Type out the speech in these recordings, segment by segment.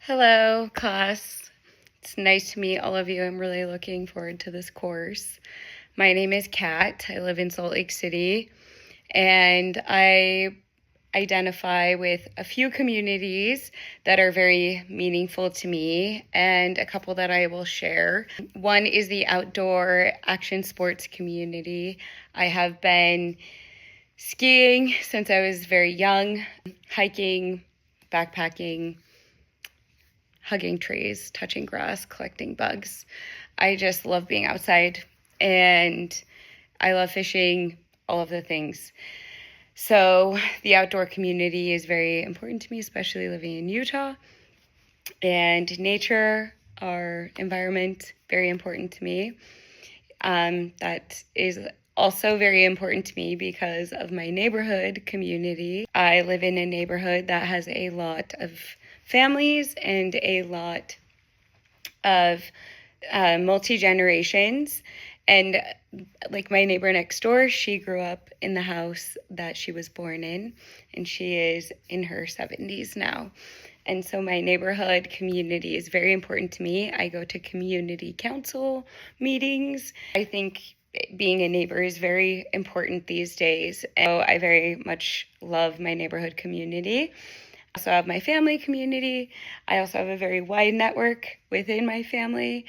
Hello, class. It's nice to meet all of you. I'm really looking forward to this course. My name is Kat. I live in Salt Lake City, and I identify with a few communities that are very meaningful to me and a couple that I will share. One is the outdoor action sports community. I have been skiing since I was very young, hiking, backpacking, hugging trees, touching grass, collecting bugs. I just love being outside, and I love fishing, all of the things. So the outdoor community is very important to me, especially living in Utah. And nature, our environment, very important to me. That is also very important to me because of my neighborhood community. I live in a neighborhood that has a lot of families and a lot of multi-generations. And like my neighbor next door, she grew up in the house that she was born in, and she is in her 70s now. And so my neighborhood community is very important to me. I go to community council meetings. I think being a neighbor is very important these days. So I very much love my neighborhood community. I also have my family community. I also have a very wide network within my family,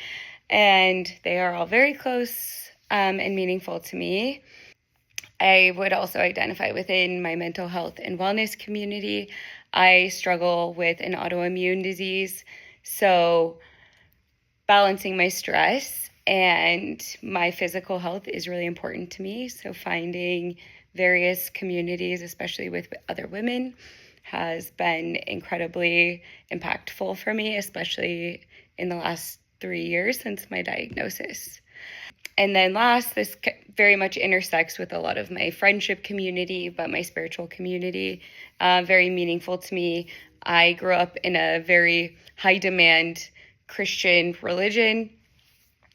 and they are all very close and meaningful to me. I would also identify within my mental health and wellness community. I struggle with an autoimmune disease, so balancing my stress and my physical health is really important to me. So finding various communities, especially with other women, has been incredibly impactful for me, especially in the last 3 years since my diagnosis. And then last, this very much intersects with a lot of my friendship community, but my spiritual community, very meaningful to me. I grew up in a very high demand Christian religion.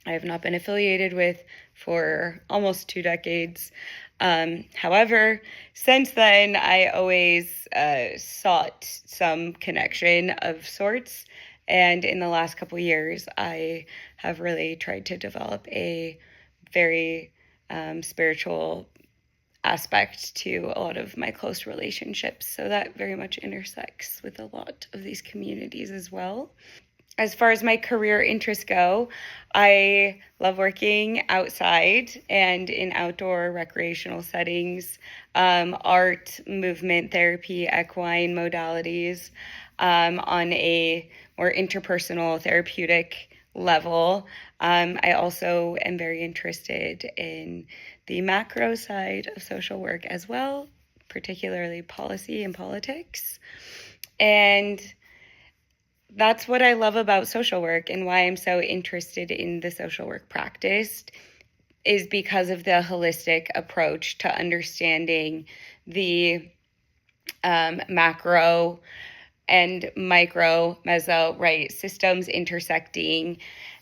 I have not been affiliated with for almost 2 decades. However, since then, I always sought some connection of sorts. And in the last couple years, I have really tried to develop a very spiritual aspect to a lot of my close relationships. So that very much intersects with a lot of these communities as well. As far as my career interests go, I love working outside and in outdoor recreational settings, art, movement therapy, equine modalities, on a more interpersonal therapeutic level. I also am very interested in the macro side of social work as well, particularly policy and politics. And that's what I love about social work, and why I'm so interested in the social work practice is because of the holistic approach to understanding the macro and micro, meso, right, systems intersecting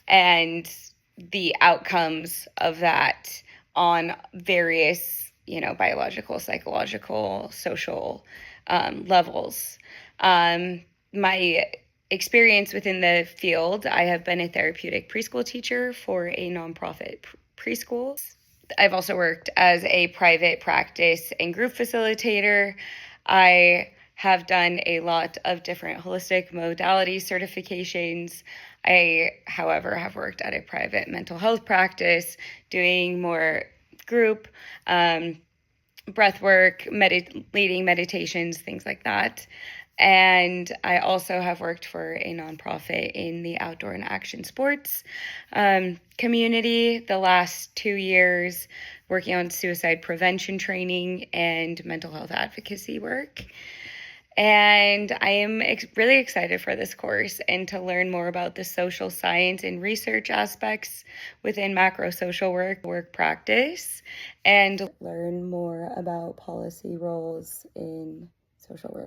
and the outcomes of that on various, biological, psychological, social levels. My experience within the field, I have been a therapeutic preschool teacher for a nonprofit preschool. I've also worked as a private practice and group facilitator. I have done a lot of different holistic modality certifications. I, however, have worked at a private mental health practice doing more group breath work, leading meditations, things like that. And I also have worked for a nonprofit in the outdoor and action sports community the last 2 years, working on suicide prevention training and mental health advocacy work. And I am really excited for this course and to learn more about the social science and research aspects within macro social work practice, and learn more about policy roles in social work.